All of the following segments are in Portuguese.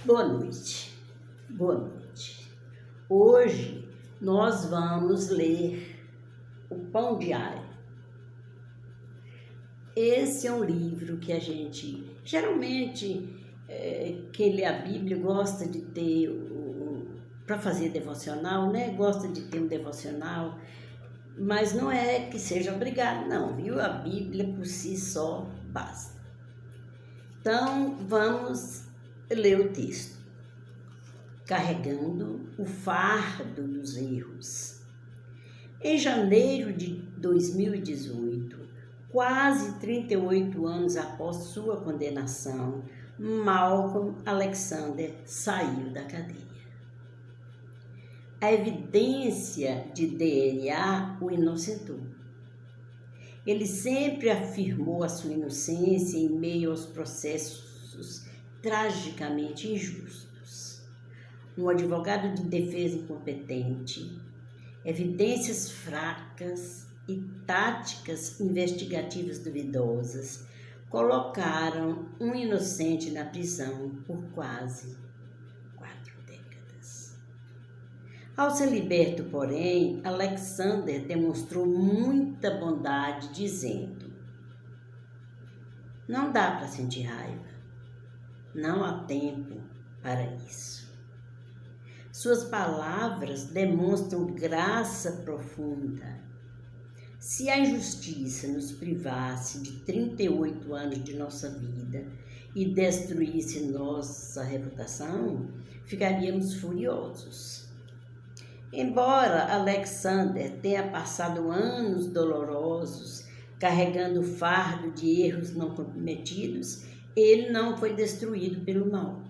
Boa noite, boa noite. Hoje nós vamos ler O Pão Diário. Esse é um livro que a gente, geralmente, quem lê a Bíblia gosta de ter, para fazer devocional, né? Gosta de ter um devocional, mas não é que seja obrigado, não, viu? A Bíblia por si só basta. Então, vamos ler o texto. Carregando o fardo dos erros. Em janeiro de 2018, quase 38 anos após sua condenação, Malcolm Alexander saiu da cadeia. A evidência de DNA o inocentou. Ele sempre afirmou a sua inocência em meio aos processos tragicamente injustos. Um advogado de defesa incompetente, evidências fracas e táticas investigativas duvidosas colocaram um inocente na prisão por quase 4 décadas. Ao ser liberto, porém, Alexander demonstrou muita bondade, dizendo: "Não dá para sentir raiva. Não há tempo para isso." Suas palavras demonstram graça profunda. Se a injustiça nos privasse de 38 anos de nossa vida e destruísse nossa reputação, ficaríamos furiosos. Embora Alexander tenha passado anos dolorosos carregando o fardo de erros não cometidos, ele não foi destruído pelo mal.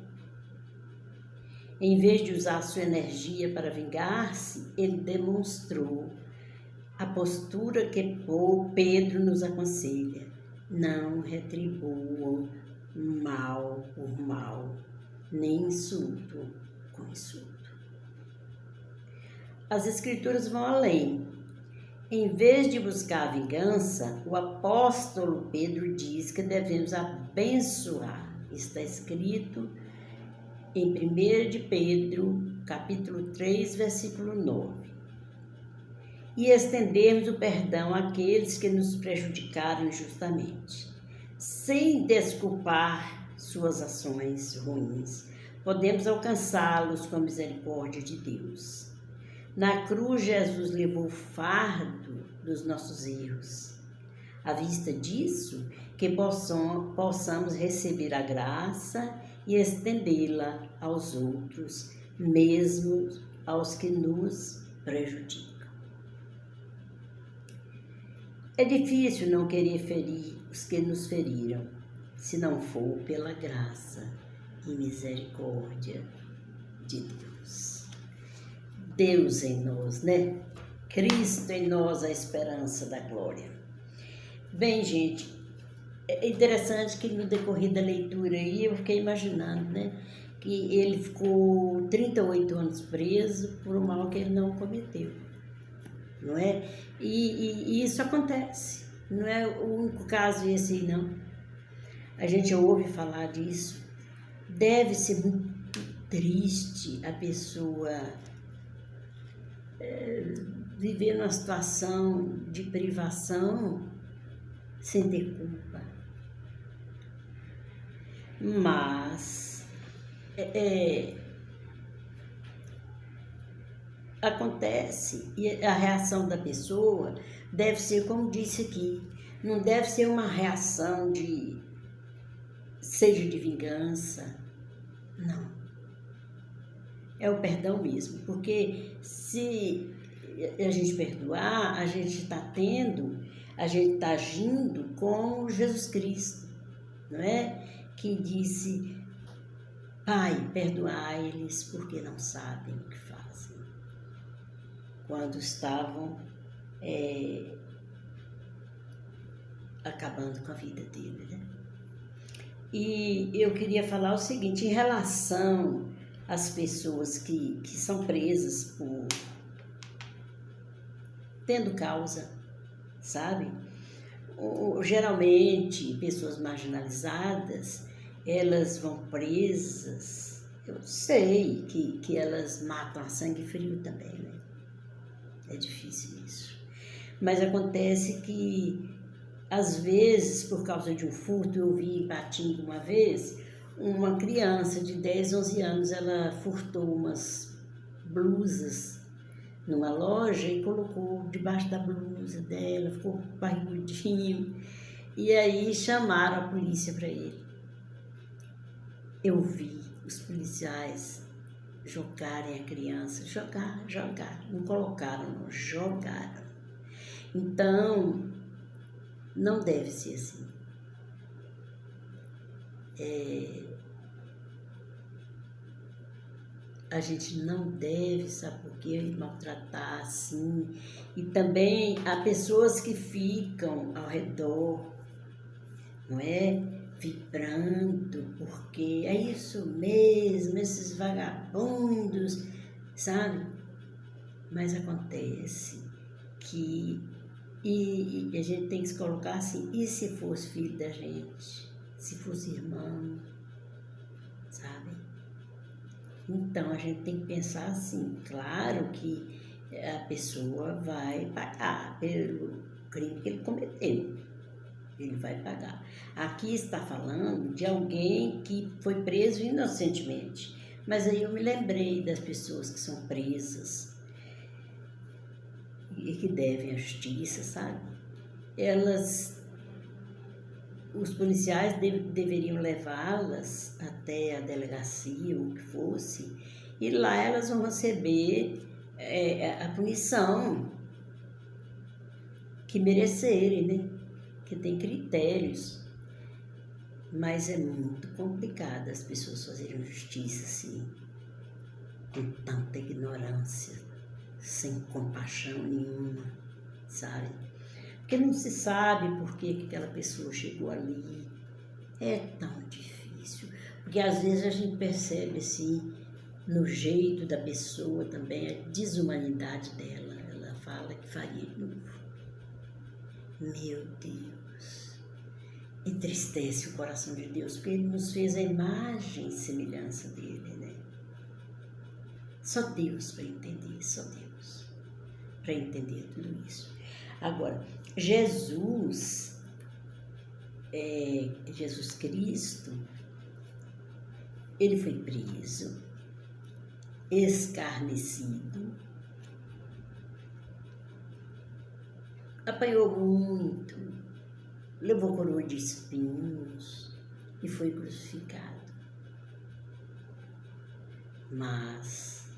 Em vez de usar sua energia para vingar-se, ele demonstrou a postura que Pedro nos aconselha: não retribuam mal por mal, nem insulto com insulto. As Escrituras vão além. Em vez de buscar a vingança, o apóstolo Pedro diz que devemos abençoar. Está escrito em 1 de Pedro, capítulo 3, versículo 9. E estendermos o perdão àqueles que nos prejudicaram injustamente. Sem desculpar suas ações ruins, podemos alcançá-los com a misericórdia de Deus. Na cruz, Jesus levou o fardo dos nossos erros. À vista disso, que possamos receber a graça e estendê-la aos outros, mesmo aos que nos prejudicam. É difícil não querer ferir os que nos feriram, se não for pela graça e misericórdia de Deus. Deus em nós, né? Cristo em nós, a esperança da glória. Bem, gente, é interessante que no decorrer da leitura aí eu fiquei imaginando, né, que ele ficou 38 anos preso por um mal que ele não cometeu, não é? E isso acontece, não é o único caso esse aí, não. A gente ouve falar disso. Deve ser muito triste a pessoa viver numa situação de privação sem ter culpa. Mas acontece, e a reação da pessoa deve ser, como disse aqui, não deve ser uma reação seja de vingança, não. É o perdão mesmo, porque se a gente perdoar, a gente está agindo com Jesus Cristo, não é? Que disse: Pai, perdoai-lhes porque não sabem o que fazem. Quando estavam acabando com a vida dele, né? E eu queria falar o seguinte, em relação às pessoas que são presas por tendo causa, sabe? Geralmente, pessoas marginalizadas, elas vão presas Eu sei que elas matam a sangue frio também, né? É difícil isso. Mas acontece que, às vezes, por causa de um furto, eu vi em Patinga uma vez, uma criança de 10, 11 anos, ela furtou umas blusas numa loja e colocou debaixo da blusa dela, ficou barrigudinho. E aí chamaram a polícia para ele. Eu vi os policiais jogarem a criança, jogar, não colocaram, não, jogaram. Então, não deve ser assim. A gente não deve, sabe por quê, maltratar assim. E também há pessoas que ficam ao redor, não é? Vibrando, porque é isso mesmo, esses vagabundos, sabe? Mas acontece que, e a gente tem que se colocar assim, e se fosse filho da gente? Se fosse irmão, sabe? Então, a gente tem que pensar assim, claro que a pessoa vai pagar pelo crime que ele cometeu. Ele vai pagar. Aqui está falando de alguém que foi preso inocentemente. Mas aí eu me lembrei das pessoas que são presas e que devem à justiça, sabe? Os policiais deveriam levá-las até a delegacia, ou o que fosse, e lá elas vão receber a punição que merecerem, né? Que tem critérios, mas é muito complicado as pessoas fazerem justiça assim, com tanta ignorância, sem compaixão nenhuma, sabe? Porque não se sabe por que aquela pessoa chegou ali. É tão difícil, porque às vezes a gente percebe assim, no jeito da pessoa também, a desumanidade dela. Ela fala que faria de novo. Meu Deus, entristece o coração de Deus, porque Ele nos fez a imagem e semelhança dEle, né? Só Deus para entender, só Deus para entender tudo isso. Agora, Jesus Cristo, Ele foi preso, escarnecido, apanhou muito, levou coroa de espinhos e foi crucificado. Mas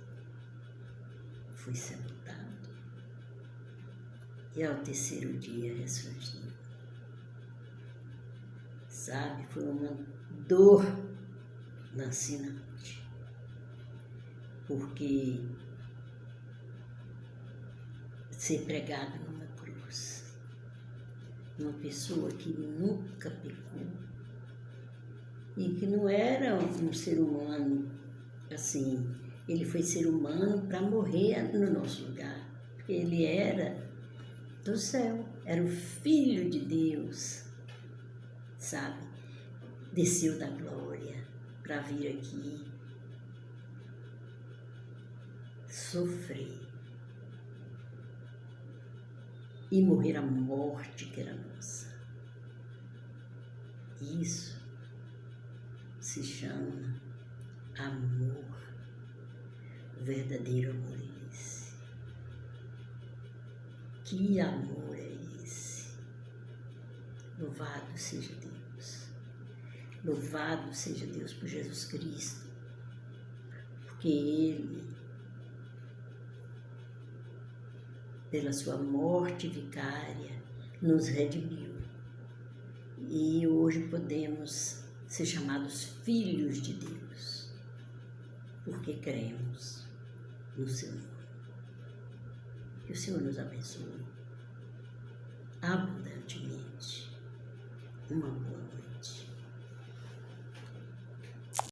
foi sepultado e ao terceiro dia ressurgiu. Sabe, foi uma dor lancinante, porque ser pregado numa cruz, uma pessoa que nunca pecou e que não era um ser humano assim, ele foi ser humano para morrer no nosso lugar, porque ele era do céu, era o Filho de Deus, sabe? Desceu da glória para vir aqui sofrer e morrer a morte que era nossa. Isso se chama amor, verdadeiro amor é esse. Que amor é esse? Louvado seja Deus. Louvado seja Deus por Jesus Cristo, porque Ele, pela sua morte vicária, nos redimiu. E hoje podemos ser chamados filhos de Deus, porque cremos no seu nome. Que o Senhor nos abençoe abundantemente. Uma boa noite.